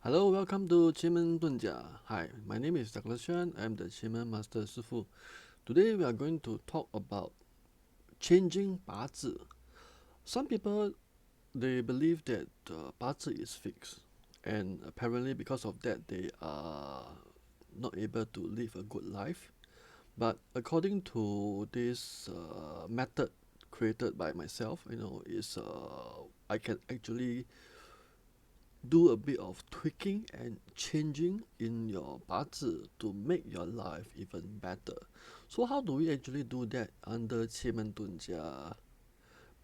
Hello, welcome to Qi Men Dun Jia. Hi, my name is Dougles Chan. I'm the Qi Men Master Shifu. Today we are going to talk about changing Bazi. Some people they believe that Bazi is fixed, and apparently because of that they are not able to live a good life. But according to this method created by myself, is I can actually do a bit of tweaking and changing in your bazi to make your life even better. So how do we actually do that under Qi Men Dun Jia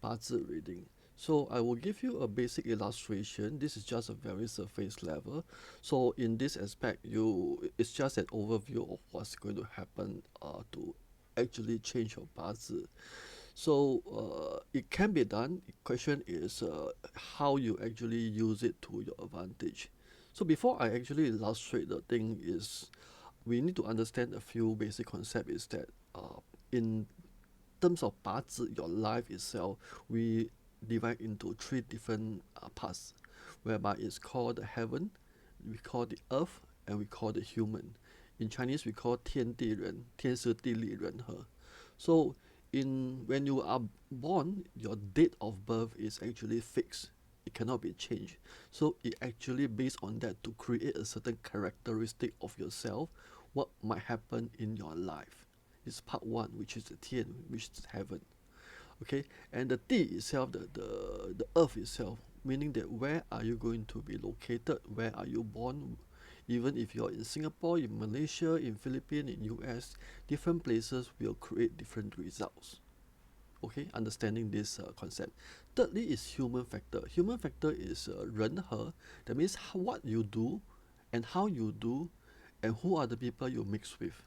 bazi reading? So I will give you a basic illustration. This is just a very surface level. So in this aspect, it's just an overview of what's going to happen to actually change your bazi. So it can be done. The question is how you actually use it to your advantage. So before I actually illustrate the thing is we need to understand a few basic concepts is that in terms of 八字, your life itself, we divide into three different parts, whereby it's called the heaven, we call the earth, and we call the human. In Chinese, we call 天地人, 天时地利人和. So when you are born, your date of birth is actually fixed. It cannot be changed. So it actually based on that to create a certain characteristic of yourself, what might happen in your life. It's part one, which is the Tian, which is heaven. Okay, and the Di itself, the earth itself, meaning that where are you going to be located, where are you born, even if you're in Singapore, in Malaysia, in Philippines, in US, different places will create different results. Okay, understanding this concept. Thirdly is human factor. Human factor is 人和, that means what you do and how you do and who are the people you mix with,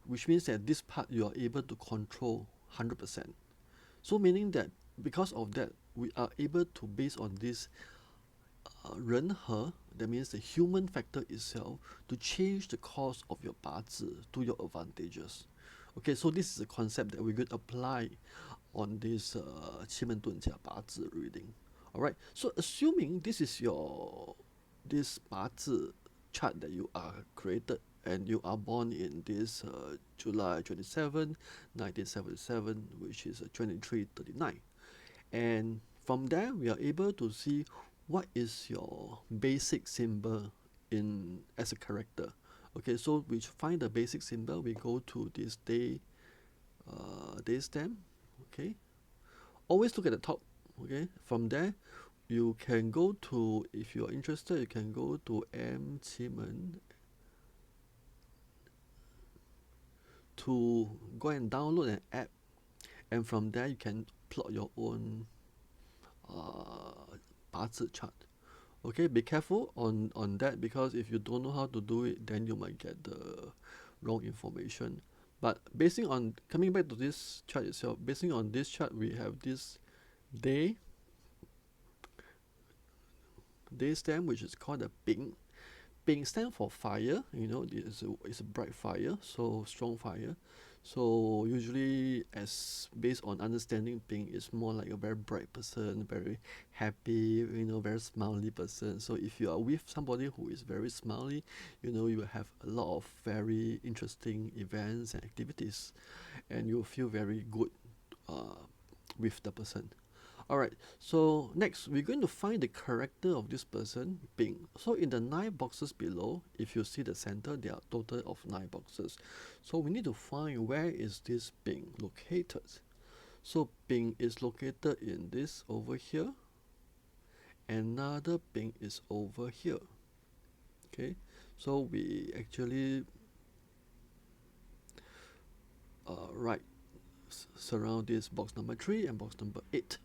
which means that this part you are able to control 100%. So meaning that because of that, we are able to base on this 人和, that means the human factor itself, to change the course of your 八字 to your advantages. Okay, so this is a concept that we're going to apply on this 气门遁甲八字 reading. Alright, so assuming this is this 八字 chart that you are created and you are born in this July 27, 1977, which is 2339. And from there, we are able to see what is your basic symbol in as a character. Okay, so we find the basic symbol. We go to this day stamp. Okay, always look at the top. Okay, from there, you can go to, if you are interested, you can go to M Qimen to go and download an app, and from there you can plot your own 八字 chart. Okay, be careful on that, because if you don't know how to do it, then you might get the wrong information. But basing on, coming back to this chart itself, basing on this chart, we have this day stamp, which is called a ping. Ping stands for fire. It's a bright fire, so strong fire. So usually, as based on understanding, Ping is more like a very bright person, very happy, very smiley person. So if you are with somebody who is very smiley, you will have a lot of very interesting events and activities, and you will feel very good with the person. Alright, so next we're going to find the character of this person, Bing. So in the 9 boxes below, if you see the center, there are total of 9 boxes. So we need to find where is this Bing located. So Bing is located in this over here. Another Bing is over here. Okay, so we actually surround this box number 3 and box number 8.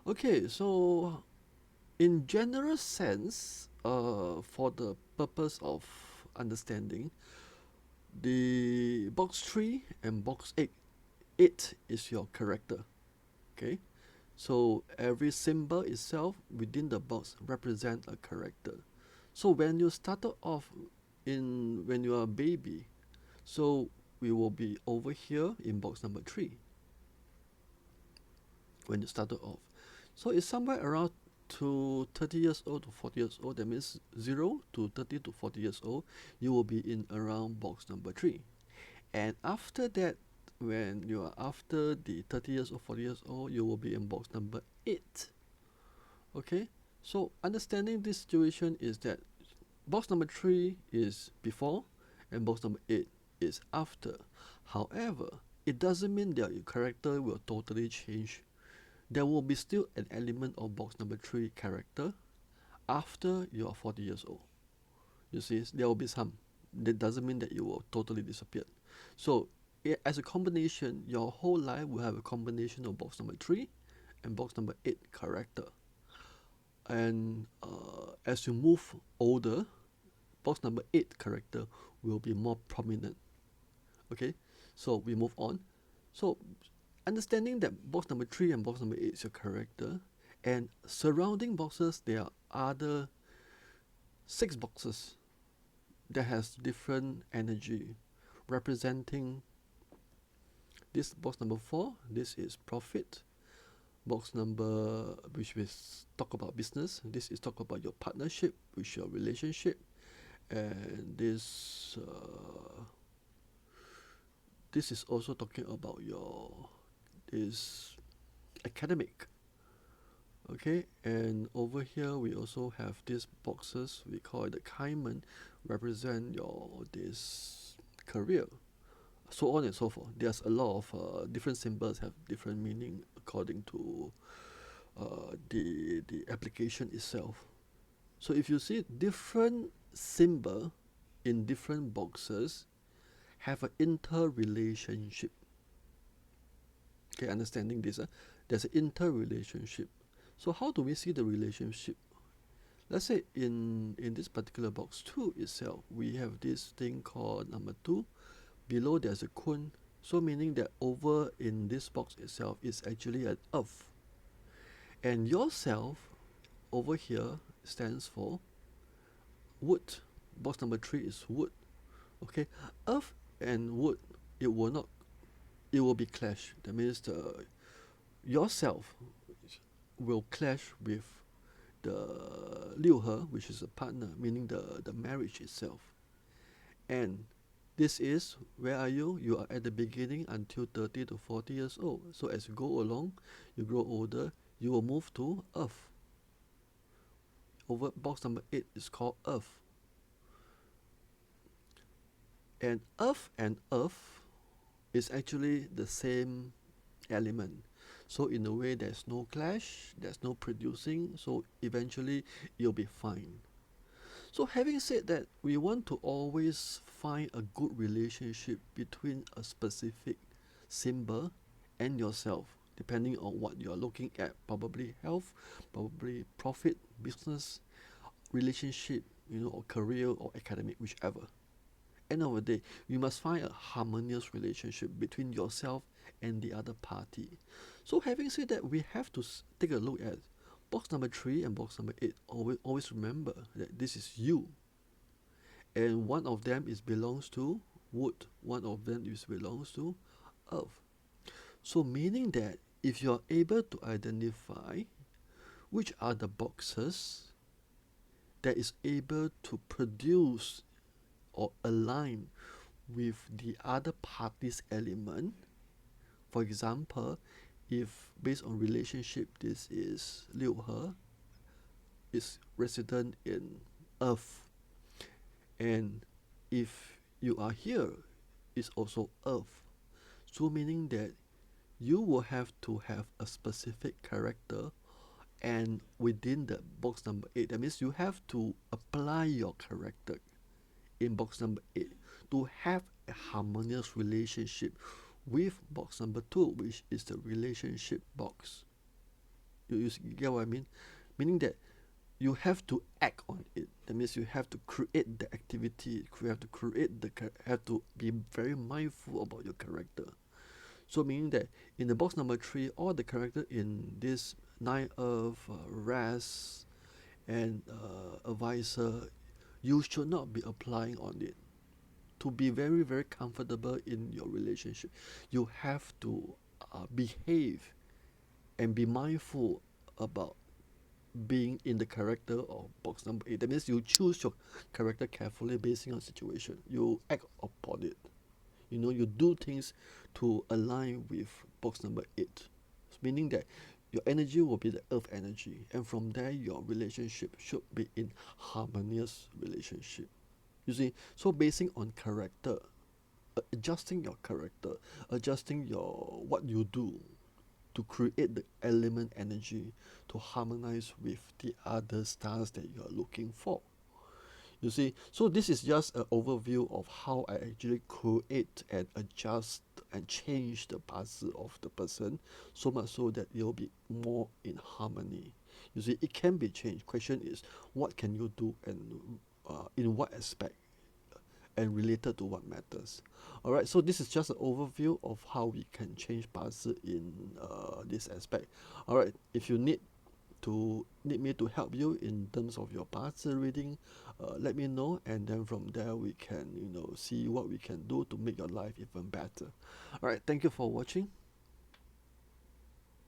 Okay, so in general sense, for the purpose of understanding, the box 3 and box 8 is your character. Okay, so every symbol itself within the box represent a character. So when you started off when you are a baby, so we will be over here in box number 3 when you started off. So it's somewhere around to 30 years old to 40 years old, that means 0 to 30 to 40 years old, you will be in around box number 3. And after that, when you are after the 30 years or 40 years old, you will be in box number 8. Okay, so understanding this situation is that box number 3 is before and box number 8 is after. However, it doesn't mean that your character will totally change. There will be still an element of box number 3 character after you are 40 years old. You see, there will be some. That doesn't mean that you will totally disappear. So, as a combination, your whole life will have a combination of box number 3 and box number 8 character. And as you move older, box number 8 character will be more prominent. Okay, so we move on. So, understanding that box number 3 and box number 8 is your character, and surrounding boxes, there are other 6 boxes that has different energy, representing this box number 4. This is profit. Box number, which is talk about business. This is talk about your partnership, which your relationship, and this is also talking about your this academic. Okay, and over here we also have these boxes. We call it the Qi Men, represent your this career, so on and so forth. There's a lot of different symbols have different meaning according to the application itself. So if you see different symbol in different boxes have an interrelationship. Okay, understanding this, there's an interrelationship. So how do we see the relationship? Let's say in this particular box 2 itself, we have this thing called number 2. Below there's a kun. So meaning that over in this box itself is actually an earth. And yourself over here stands for wood. Box number 3 is wood. Okay, earth and wood, it will be clash. That means the yourself will clash with the Liu He, which is a partner, meaning the marriage itself. And this is, where are you? You are at the beginning until 30 to 40 years old. So as you go along, you grow older, you will move to earth. Over box number 8 is called earth. And earth is actually the same element. So in a way, there's no clash, there's no producing, so eventually you'll be fine. So having said that, we want to always find a good relationship between a specific symbol and yourself, depending on what you're looking at. Probably health, probably profit, business, relationship, or career or academic, whichever. End of the day, you must find a harmonious relationship between yourself and the other party. So having said that, we have to take a look at box number 3 and box number 8. Always remember that this is you. And one of them belongs to wood. One of them belongs to earth. So meaning that if you are able to identify which are the boxes that is able to produce or align with the other party's element. For example, if based on relationship, this is Liu He, is resident in earth. And if you are here, it's also earth. So meaning that you will have to have a specific character, and within the box number 8, that means you have to apply your character in box number 8 to have a harmonious relationship with box number 2, which is the relationship box. You get what I mean? Meaning that you have to act on it. That means you have to create the activity. You have to have to be very mindful about your character. So meaning that in the box number 3, all the character in this 9 of rest and advisor, you should not be applying on it. To be very, very comfortable in your relationship, you have to behave and be mindful about being in the character of box number 8. That means you choose your character carefully based on situation. You act upon it. You do things to align with box number 8. Meaning that your energy will be the earth energy, and from there your relationship should be in harmonious relationship. You see, so basing on character, adjusting your character, adjusting your what you do to create the element energy to harmonize with the other stars that you are looking for. You see, so this is just an overview of how I actually create and adjust and change the Bazi of the person, so much so that it will be more in harmony. You see, it can be changed. Question is, what can you do and in what aspect and related to what matters. Alright, so this is just an overview of how we can change Bazi in this aspect. Alright, if you need me to help you in terms of your Bazi reading, let me know, and then from there we can see what we can do to make your life even better. Alright, thank you for watching.